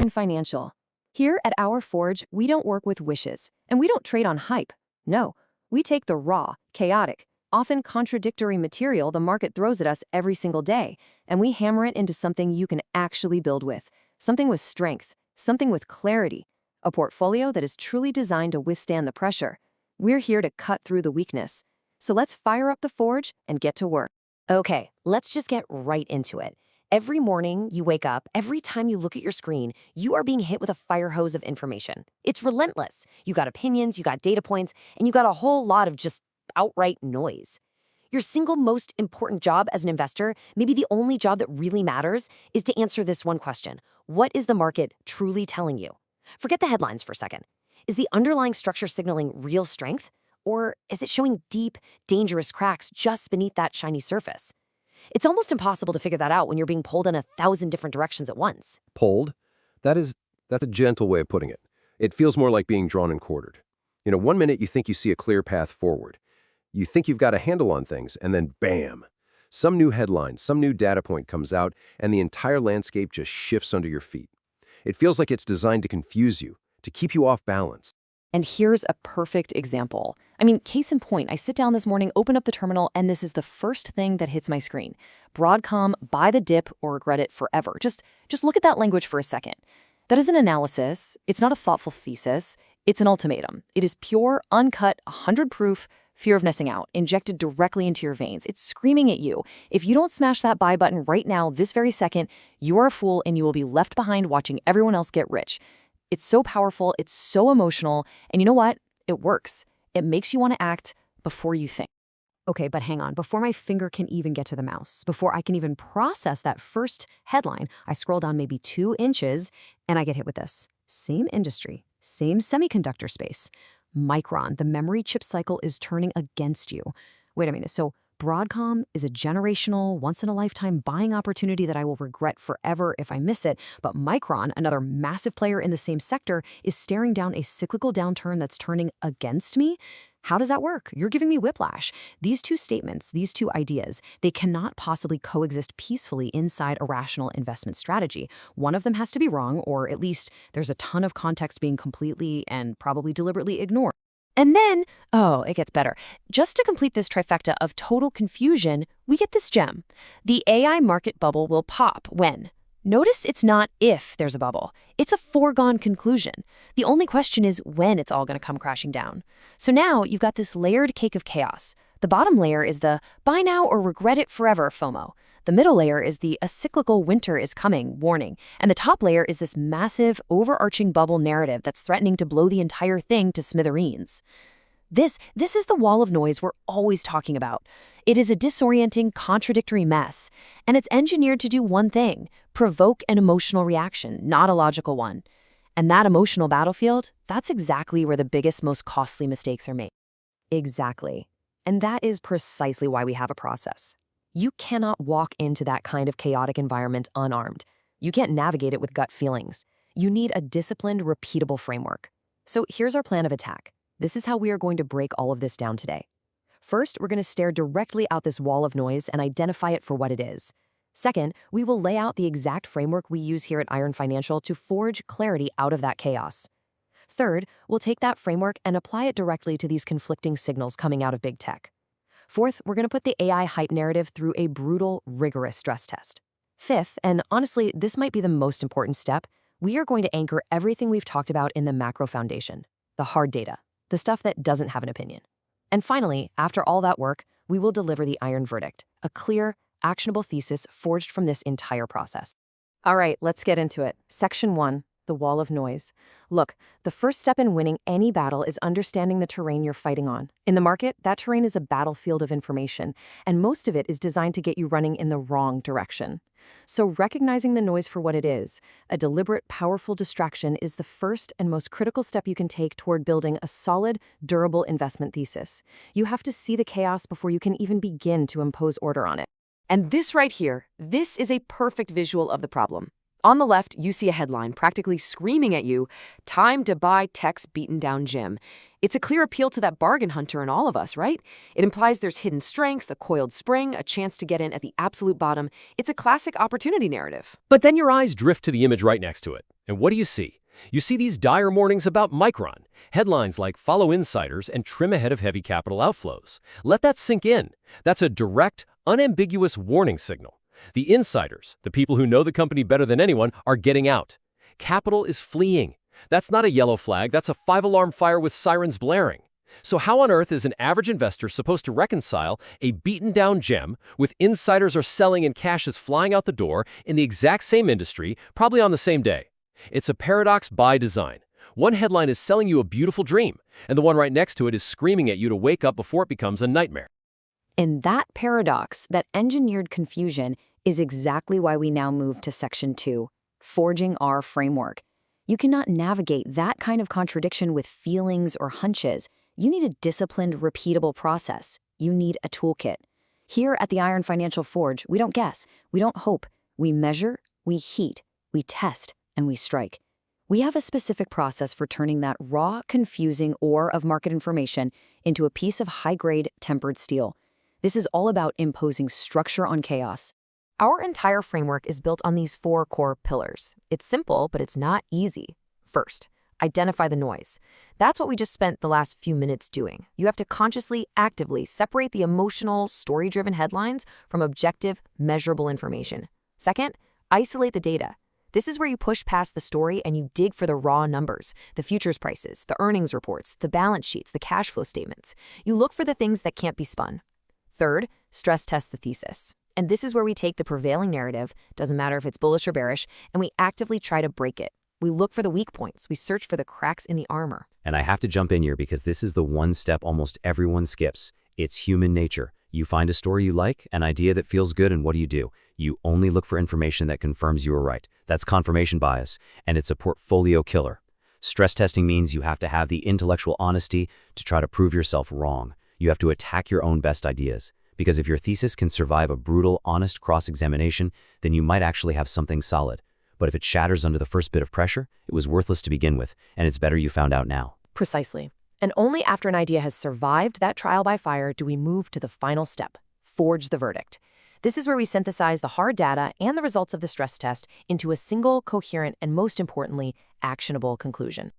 Iron Financial. Here at our Forge, we don't work with wishes, and we don't trade on hype. No, we take the raw, chaotic, often contradictory material the market throws at us every single day, and we hammer it into something you can actually build with, something with strength, something with clarity, a portfolio that is truly designed to withstand the pressure. We're here to cut through the weakness. So let's fire up the Forge and get to work. Okay, let's just get right into it. Every morning you wake up, every time you look at your screen, you are being hit with a fire hose of information. It's relentless. You got opinions, you got data points, and you got a whole lot of just outright noise. Your single most important job as an investor, maybe the only job that really matters, is to answer this one question. What is the market truly telling you? Forget the headlines for a second. Is the underlying structure signaling real strength? Or is it showing deep, dangerous cracks just beneath that shiny surface? It's almost impossible to figure that out when you're being pulled in 1,000 different directions at once. Pulled? That's a gentle way of putting it. It feels more like being drawn and quartered. One minute you think you see a clear path forward. You think you've got a handle on things, and then bam! Some new headline, some new data point comes out, and the entire landscape just shifts under your feet. It feels like it's designed to confuse you, to keep you off balance. And here's a perfect example. Case in point, I sit down this morning, open up the terminal, and this is the first thing that hits my screen. Broadcom, buy the dip or regret it forever. Just look at that language for a second. That is an analysis. It's not a thoughtful thesis. It's an ultimatum. It is pure, uncut, 100-proof fear of missing out, injected directly into your veins. It's screaming at you. If you don't smash that buy button right now, this very second, you are a fool and you will be left behind watching everyone else get rich. It's so powerful, it's so emotional, and you know what? It works. It makes you want to act before you think. Okay, but hang on. Before my finger can even get to the mouse, before I can even process that first headline, I scroll down maybe 2 inches and I get hit with this. Same industry, same semiconductor space. Micron, the memory chip cycle is turning against you. Wait a minute, so Broadcom is a generational, once-in-a-lifetime buying opportunity that I will regret forever if I miss it, but Micron, another massive player in the same sector, is staring down a cyclical downturn that's turning against me? How does that work? You're giving me whiplash. These two statements, these two ideas, they cannot possibly coexist peacefully inside a rational investment strategy. One of them has to be wrong, or at least there's a ton of context being completely and probably deliberately ignored. And then, it gets better. Just to complete this trifecta of total confusion, we get this gem. The AI market bubble will pop when? Notice it's not if there's a bubble. It's a foregone conclusion. The only question is when it's all going to come crashing down. So now you've got this layered cake of chaos. The bottom layer is the buy now or regret it forever FOMO. The middle layer is the a cyclical winter is coming warning. And the top layer is this massive, overarching bubble narrative that's threatening to blow the entire thing to smithereens. This is the wall of noise we're always talking about. It is a disorienting, contradictory mess. And it's engineered to do one thing, provoke an emotional reaction, not a logical one. And that emotional battlefield, that's exactly where the biggest, most costly mistakes are made. Exactly. And that is precisely why we have a process. You cannot walk into that kind of chaotic environment unarmed. You can't navigate it with gut feelings. You need a disciplined, repeatable framework. So here's our plan of attack. This is how we are going to break all of this down today. First, we're going to stare directly out this wall of noise and identify it for what it is. Second, we will lay out the exact framework we use here at Iron Financial to forge clarity out of that chaos. Third, we'll take that framework and apply it directly to these conflicting signals coming out of big tech. Fourth, we're going to put the AI hype narrative through a brutal, rigorous stress test. Fifth, and honestly, this might be the most important step, we are going to anchor everything we've talked about in the macro foundation, the hard data, the stuff that doesn't have an opinion. And finally, after all that work, we will deliver the iron verdict, a clear, actionable thesis forged from this entire process. All right, let's get into it. Section 1. The wall of noise. Look, the first step in winning any battle is understanding the terrain you're fighting on. In the market, that terrain is a battlefield of information, and most of it is designed to get you running in the wrong direction. So recognizing the noise for what it is, a deliberate, powerful distraction, is the first and most critical step you can take toward building a solid, durable investment thesis. You have to see the chaos before you can even begin to impose order on it. And this right here, this is a perfect visual of the problem. On the left, you see a headline practically screaming at you, "Time to buy tech's beaten down gym." It's a clear appeal to that bargain hunter in all of us, right? It implies there's hidden strength, a coiled spring, a chance to get in at the absolute bottom. It's a classic opportunity narrative. But then your eyes drift to the image right next to it. And what do you see? You see these dire warnings about Micron, headlines like follow insiders and trim ahead of heavy capital outflows. Let that sink in. That's a direct, unambiguous warning signal. The insiders, the people who know the company better than anyone, are getting out. Capital is fleeing. That's not a yellow flag, that's a five-alarm fire with sirens blaring. So how on earth is an average investor supposed to reconcile a beaten-down gem with insiders are selling and cash is flying out the door in the exact same industry, probably on the same day? It's a paradox by design. One headline is selling you a beautiful dream, and the one right next to it is screaming at you to wake up before it becomes a nightmare. And that paradox, that engineered confusion, is exactly why we now move to Section 2, Forging Our Framework. You cannot navigate that kind of contradiction with feelings or hunches. You need a disciplined, repeatable process. You need a toolkit. Here at the Iron Financial Forge, we don't guess, we don't hope. We measure, we heat, we test, and we strike. We have a specific process for turning that raw, confusing ore of market information into a piece of high-grade, tempered steel. This is all about imposing structure on chaos. Our entire framework is built on these 4 core pillars. It's simple, but it's not easy. First, identify the noise. That's what we just spent the last few minutes doing. You have to consciously, actively separate the emotional, story-driven headlines from objective, measurable information. Second, isolate the data. This is where you push past the story and you dig for the raw numbers, the futures prices, the earnings reports, the balance sheets, the cash flow statements. You look for the things that can't be spun. Third, stress test the thesis. And this is where we take the prevailing narrative, doesn't matter if it's bullish or bearish, and we actively try to break it. We look for the weak points. We search for the cracks in the armor. And I have to jump in here because this is the one step almost everyone skips. It's human nature. You find a story you like, an idea that feels good, and what do? You only look for information that confirms you are right. That's confirmation bias, and it's a portfolio killer. Stress testing means you have to have the intellectual honesty to try to prove yourself wrong. You have to attack your own best ideas. Because if your thesis can survive a brutal, honest cross-examination, then you might actually have something solid. But if it shatters under the first bit of pressure, it was worthless to begin with, and it's better you found out now. Precisely. And only after an idea has survived that trial by fire do we move to the final step, forge the verdict. This is where we synthesize the hard data and the results of the stress test into a single, coherent, and most importantly, actionable conclusion.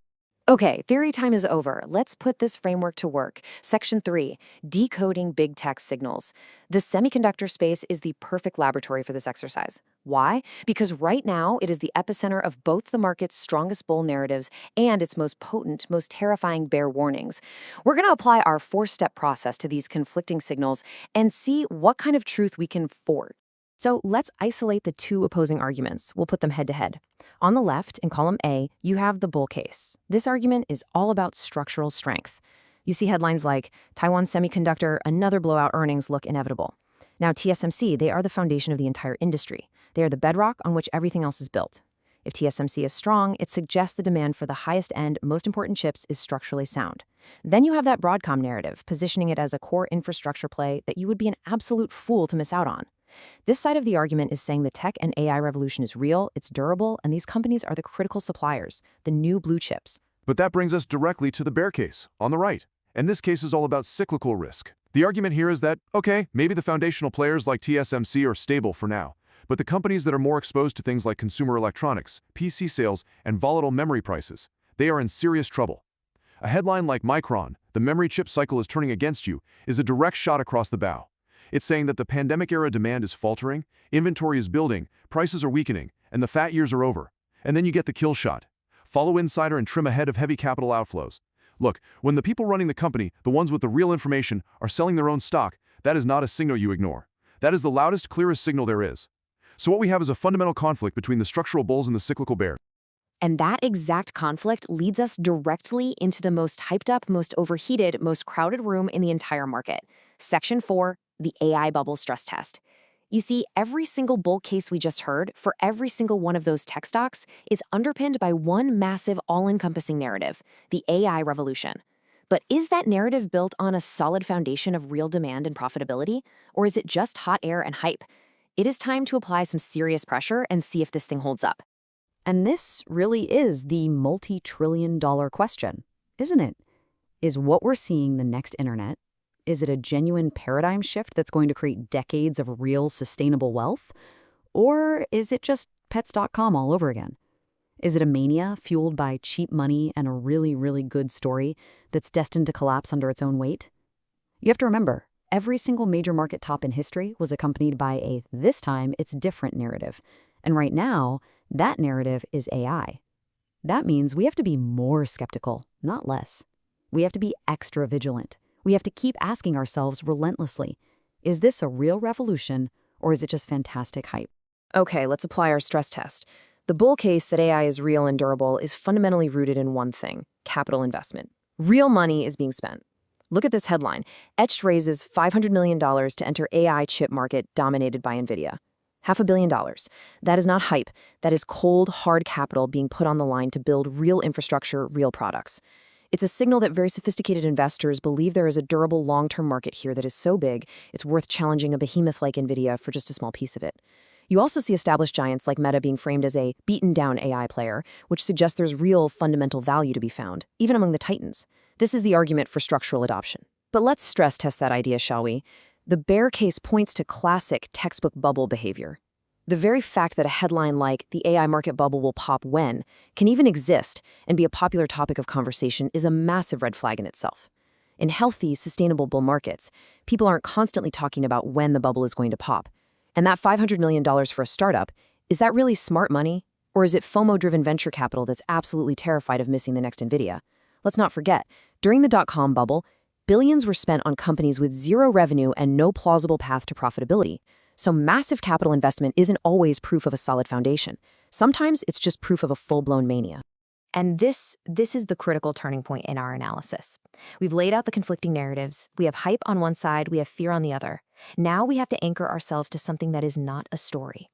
Okay, theory time is over. Let's put this framework to work. Section 3, Decoding Big Tech Signals. The semiconductor space is the perfect laboratory for this exercise. Why? Because right now, it is the epicenter of both the market's strongest bull narratives and its most potent, most terrifying bear warnings. We're going to apply our 4-step process to these conflicting signals and see what kind of truth we can forge. So let's isolate the 2 opposing arguments. We'll put them head to head. On the left, in column A, you have the bull case. This argument is all about structural strength. You see headlines like, Taiwan Semiconductor, another blowout earnings look inevitable. Now TSMC, they are the foundation of the entire industry. They are the bedrock on which everything else is built. If TSMC is strong, it suggests the demand for the highest end, most important chips is structurally sound. Then you have that Broadcom narrative, positioning it as a core infrastructure play that you would be an absolute fool to miss out on. This side of the argument is saying the tech and AI revolution is real, it's durable, and these companies are the critical suppliers, the new blue chips. But that brings us directly to the bear case, on the right. And this case is all about cyclical risk. The argument here is that, okay, maybe the foundational players like TSMC are stable for now, but the companies that are more exposed to things like consumer electronics, PC sales, and volatile memory prices, they are in serious trouble. A headline like Micron, the memory chip cycle is turning against you, is a direct shot across the bow. It's saying that the pandemic-era demand is faltering, inventory is building, prices are weakening, and the fat years are over. And then you get the kill shot. Follow insider and trim ahead of heavy capital outflows. Look, when the people running the company, the ones with the real information, are selling their own stock, that is not a signal you ignore. That is the loudest, clearest signal there is. So what we have is a fundamental conflict between the structural bulls and the cyclical bears. And that exact conflict leads us directly into the most hyped up, most overheated, most crowded room in the entire market. Section 4, the AI bubble stress test. You see, every single bull case we just heard for every single one of those tech stocks is underpinned by one massive all-encompassing narrative, the AI revolution. But is that narrative built on a solid foundation of real demand and profitability, or is it just hot air and hype? It is time to apply some serious pressure and see if this thing holds up. And this really is the multi-trillion-dollar question, isn't it? Is what we're seeing the next internet? Is it a genuine paradigm shift that's going to create decades of real sustainable wealth? Or is it just pets.com all over again? Is it a mania fueled by cheap money and a really, really good story that's destined to collapse under its own weight? You have to remember, every single major market top in history was accompanied by a "this time it's different" narrative. And right now, that narrative is AI. That means we have to be more skeptical, not less. We have to be extra vigilant. We have to keep asking ourselves relentlessly, is this a real revolution or is it just fantastic hype? Okay, let's apply our stress test. The bull case that AI is real and durable is fundamentally rooted in one thing: capital investment. Real money is being spent. Look at this headline. Etched raises $500 million to enter AI chip market dominated by NVIDIA. $500 million. That is not hype. That is cold, hard capital being put on the line to build real infrastructure, real products. It's a signal that very sophisticated investors believe there is a durable long-term market here that is so big, it's worth challenging a behemoth like NVIDIA for just a small piece of it. You also see established giants like Meta being framed as a beaten-down AI player, which suggests there's real fundamental value to be found, even among the titans. This is the argument for structural adoption. But let's stress test that idea, shall we? The bear case points to classic textbook bubble behavior. The very fact that a headline like "the AI market bubble will pop when" can even exist and be a popular topic of conversation is a massive red flag in itself. In healthy, sustainable bull markets, people aren't constantly talking about when the bubble is going to pop. And that $500 million for a startup, is that really smart money? Or is it FOMO-driven venture capital that's absolutely terrified of missing the next NVIDIA? Let's not forget, during the dot-com bubble, billions were spent on companies with zero revenue and no plausible path to profitability. So massive capital investment isn't always proof of a solid foundation. Sometimes it's just proof of a full-blown mania. And this is the critical turning point in our analysis. We've laid out the conflicting narratives. We have hype on one side, we have fear on the other. Now we have to anchor ourselves to something that is not a story.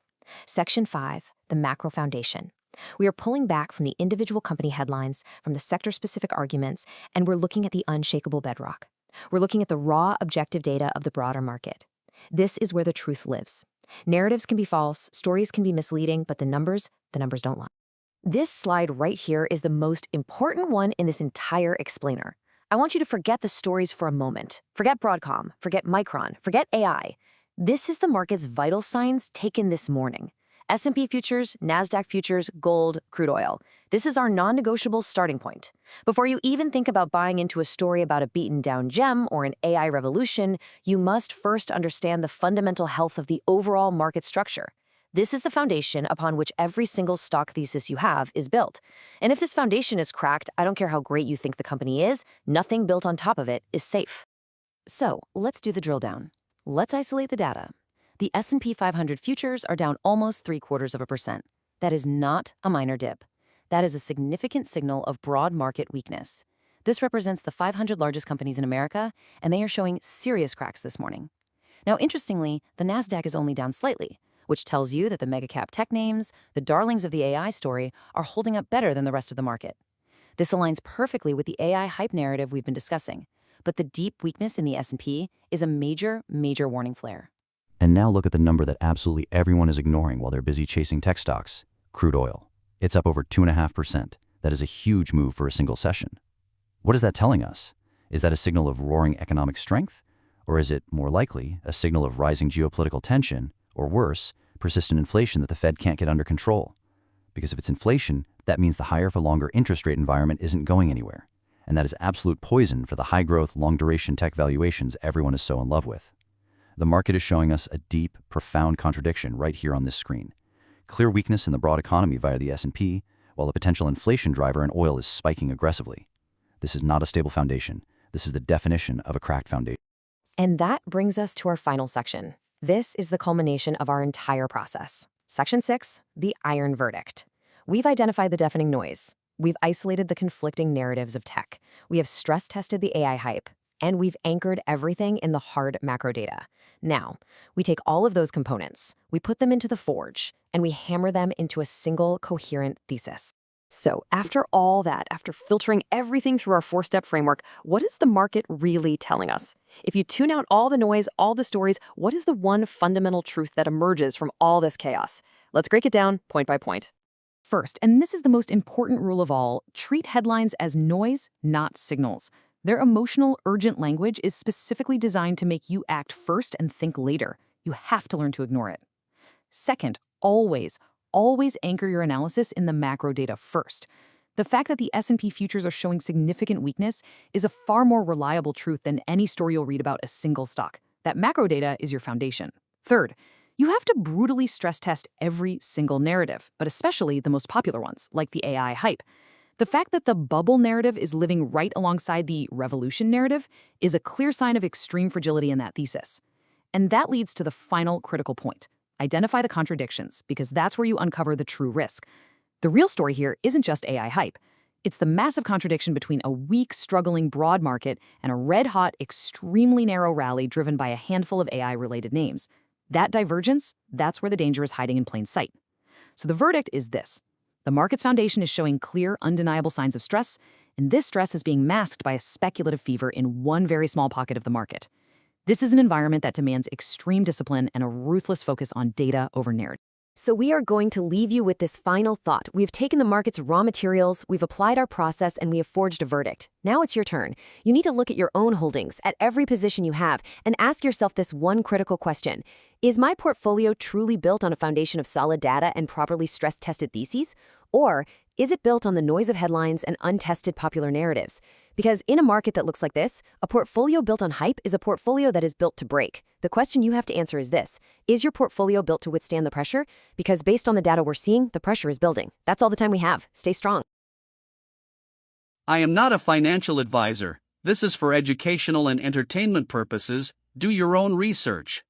Section 5, the macro foundation. We are pulling back from the individual company headlines, from the sector-specific arguments, and we're looking at the unshakable bedrock. We're looking at the raw, objective data of the broader market. This is where the truth lives. Narratives can be false, stories can be misleading, but the numbers don't lie. This slide right here is the most important one in this entire explainer. I want you to forget the stories for a moment. Forget Broadcom, forget Micron, forget AI. This is the market's vital signs taken this morning. S&P futures, NASDAQ futures, gold, crude oil. This is our non-negotiable starting point. Before you even think about buying into a story about a beaten-down gem or an AI revolution, you must first understand the fundamental health of the overall market structure. This is the foundation upon which every single stock thesis you have is built. And if this foundation is cracked, I don't care how great you think the company is, nothing built on top of it is safe. So, let's do the drill down. Let's isolate the data. The S&P 500 futures are down almost 0.75%. That is not a minor dip. That is a significant signal of broad market weakness. This represents the 500 largest companies in America, and they are showing serious cracks this morning. Now, interestingly, the NASDAQ is only down slightly, which tells you that the mega-cap tech names, the darlings of the AI story, are holding up better than the rest of the market. This aligns perfectly with the AI hype narrative we've been discussing, but the deep weakness in the S&P is a major, major warning flare. And now look at the number that absolutely everyone is ignoring while they're busy chasing tech stocks: crude oil. It's up over 2.5%. That is a huge move for a single session. What is that telling us? Is that a signal of roaring economic strength? Or is it, more likely, a signal of rising geopolitical tension, or worse, persistent inflation that the Fed can't get under control? Because if it's inflation, that means the higher for longer interest rate environment isn't going anywhere. And that is absolute poison for the high-growth, long-duration tech valuations everyone is so in love with. The market is showing us a deep, profound contradiction right here on this screen. Clear weakness in the broad economy via the S&P, while a potential inflation driver in oil is spiking aggressively. This is not a stable foundation. This is the definition of a cracked foundation. And that brings us to our final section. This is the culmination of our entire process. Section 6, the iron verdict. We've identified the deafening noise. We've isolated the conflicting narratives of tech. We have stress-tested the AI hype. And we've anchored everything in the hard macro data. Now, we take all of those components, we put them into the forge, and we hammer them into a single coherent thesis. So after all that, after filtering everything through our 4-step framework, what is the market really telling us? If you tune out all the noise, all the stories, what is the one fundamental truth that emerges from all this chaos? Let's break it down point by point. First, and this is the most important rule of all, treat headlines as noise, not signals. Their emotional, urgent language is specifically designed to make you act first and think later. You have to learn to ignore it. Second, always always anchor your analysis in the macro data first. The fact that the S&P futures are showing significant weakness is a far more reliable truth than any story you'll read about a single stock. That macro data is your foundation. Third, you have to brutally stress test every single narrative, but especially the most popular ones, like the AI hype. The fact that the bubble narrative is living right alongside the revolution narrative is a clear sign of extreme fragility in that thesis. And that leads to the final critical point. Identify the contradictions, because that's where you uncover the true risk. The real story here isn't just AI hype. It's the massive contradiction between a weak, struggling broad market and a red-hot, extremely narrow rally driven by a handful of AI-related names. That divergence, that's where the danger is hiding in plain sight. So the verdict is this. The market's foundation is showing clear, undeniable signs of stress, and this stress is being masked by a speculative fever in one very small pocket of the market. This is an environment that demands extreme discipline and a ruthless focus on data over narrative. So we are going to leave you with this final thought. We've taken the market's raw materials, we've applied our process, and we have forged a verdict. Now it's your turn. You need to look at your own holdings, at every position you have, and ask yourself this one critical question. Is my portfolio truly built on a foundation of solid data and properly stress-tested theses? Or is it built on the noise of headlines and untested popular narratives? Because in a market that looks like this, a portfolio built on hype is a portfolio that is built to break. The question you have to answer is this. Is your portfolio built to withstand the pressure? Because based on the data we're seeing, the pressure is building. That's all the time we have. Stay strong. I am not a financial advisor. This is for educational and entertainment purposes. Do your own research.